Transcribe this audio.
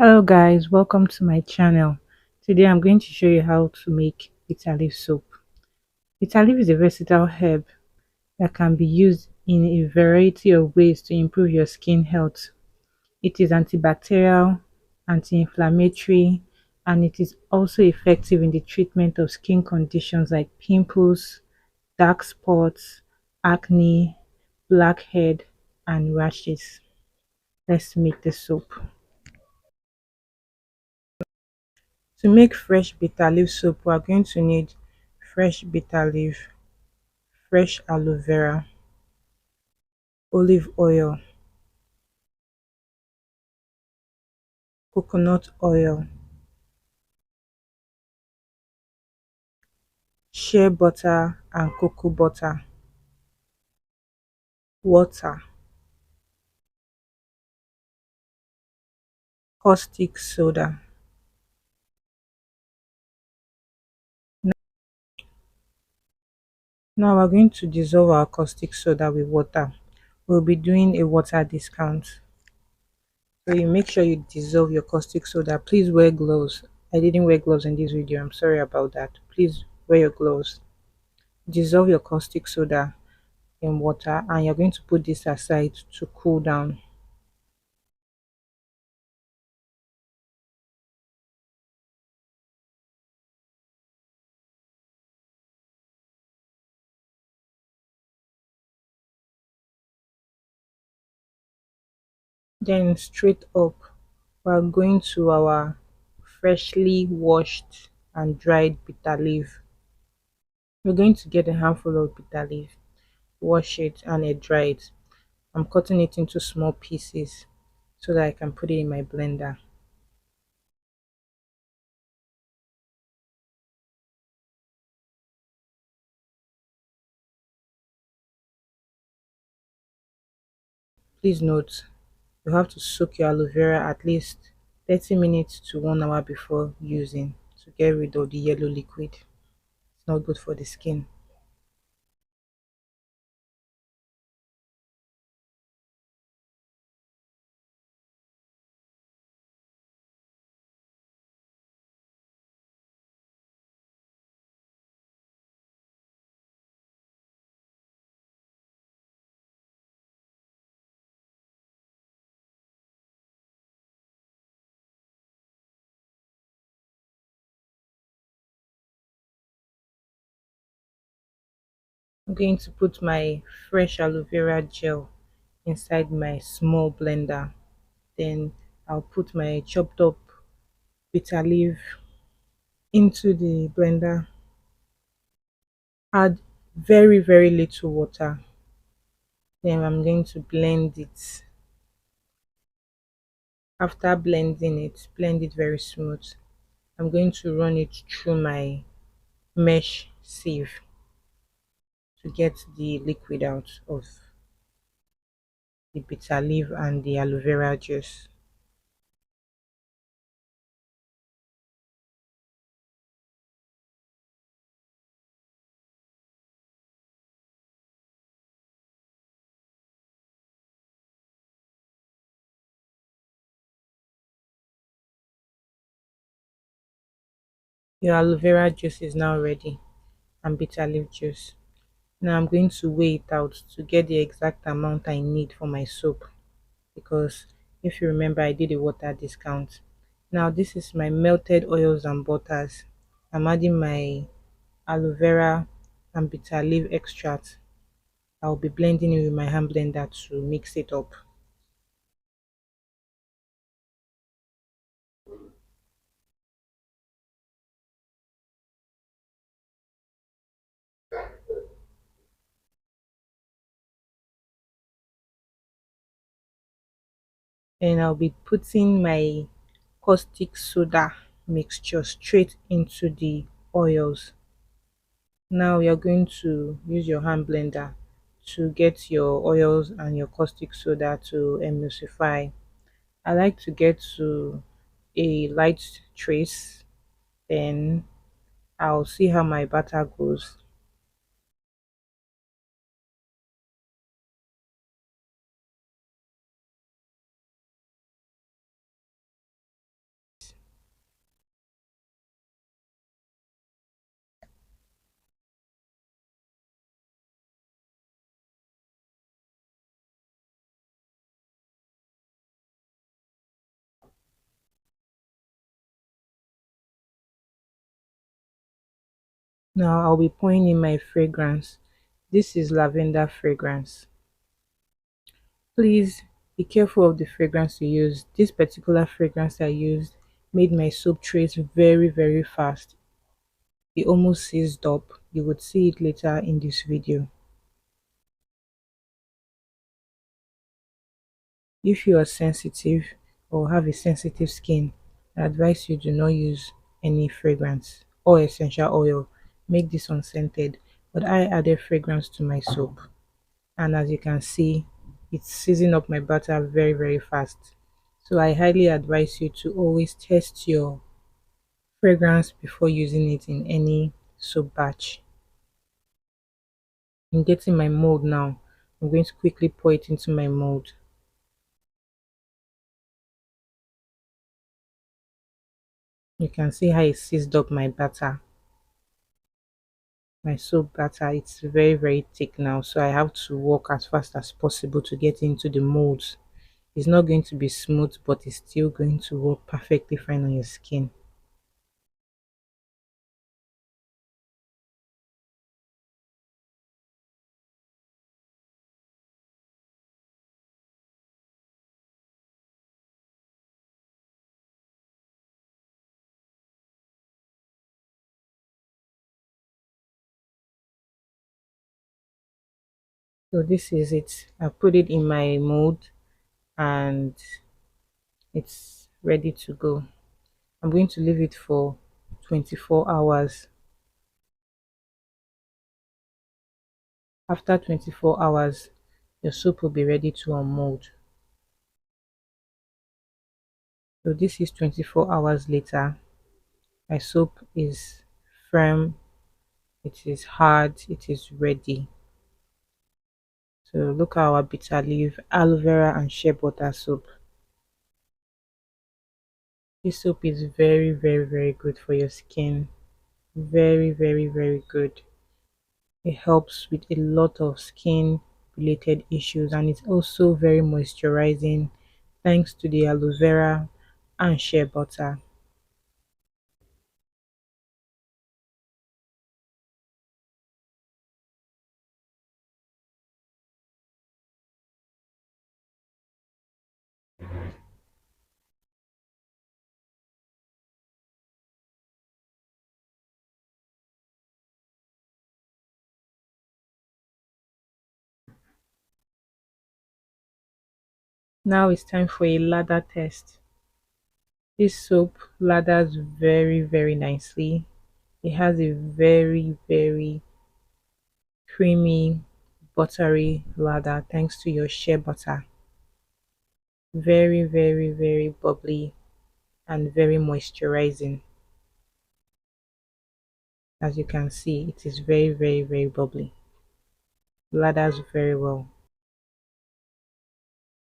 Hello guys, welcome to my channel. Today I'm going to show you how to make bitter leaf soap. Bitter leaf is a versatile herb that can be used in a variety of ways to improve your skin health. It is antibacterial, anti-inflammatory, and it is also effective in the treatment of skin conditions like pimples, dark spots, acne, blackhead, and rashes. Let's make the soap. To make fresh bitter leaf soap, we are going to need fresh bitter leaf, fresh aloe vera, olive oil, coconut oil, shea butter and cocoa butter, water, caustic soda. Now we're going to dissolve our caustic soda with water. We'll be doing a water discount. So you make sure you dissolve your caustic soda. Please wear gloves. I didn't wear gloves in this video. I'm sorry about that. Please wear your gloves. Dissolve your caustic soda in water and you're going to put this aside to cool down. Then straight up we're going to our freshly washed and dried bitter leaf. We're going to get a handful of bitter leaf, wash it and air dry it. I'm cutting it into small pieces so that I can put it in my blender. Please note, you have to soak your aloe vera at least 30 minutes to 1 hour before using to get rid of the yellow liquid. It's not good for the skin. I'm going to put my fresh aloe vera gel inside my small blender. Then I'll put my chopped up bitter leaf into the blender. Add very little water. Then I'm going to blend it. After blending it, blend it very smooth. I'm going to run it through my mesh sieve to get the liquid out of the bitter leaf and the aloe vera juice. Your aloe vera juice is now ready and bitter leaf juice. Now I'm going to weigh it out to get the exact amount I need for my soap, because if you remember I did a water discount. Now this is my melted oils and butters. I'm adding my aloe vera and bitter leaf extract. I'll be blending it with my hand blender to mix it up. And I'll be putting my caustic soda mixture straight into the oils. Now you're going to use your hand blender to get your oils and your caustic soda to emulsify. I like to get to a light trace, then I'll see how my batter goes. Now I'll be pouring in my fragrance. This is lavender fragrance. Please be careful of the fragrance you use. This particular fragrance I used made my soap trace very fast. It almost seized up. You would see it later in this video. If you are sensitive or have a sensitive skin, I advise you do not use any fragrance or essential oil. Make this unscented. But I added fragrance to my soap, and as you can see, it's seizing up my butter very fast. So I highly advise you to always test your fragrance before using it in any soap batch. I'm getting my mold now. I'm going to quickly pour it into my mold. You can see how it seized up my batter. My soap batter, it's very thick now, so I have to work as fast as possible to get into the molds. It's not going to be smooth, but it's still going to work perfectly fine on your skin. So this is it. I put it in my mold and it's ready to go. I'm going to leave it for 24 hours. After 24 hours, your soap will be ready to unmold. So this is 24 hours later. My soap is firm, it is hard, it is ready. So look at our bitter leaf, aloe vera and shea butter soap. This soap is very good for your skin. Very good. It helps with a lot of skin related issues, and it's also very moisturizing thanks to the aloe vera and shea butter. Now it's time for a lather test. This soap lathers very nicely. It has a very creamy, buttery lather thanks to your shea butter. Very bubbly and very moisturizing. As you can see, it is very bubbly. Lathers very well.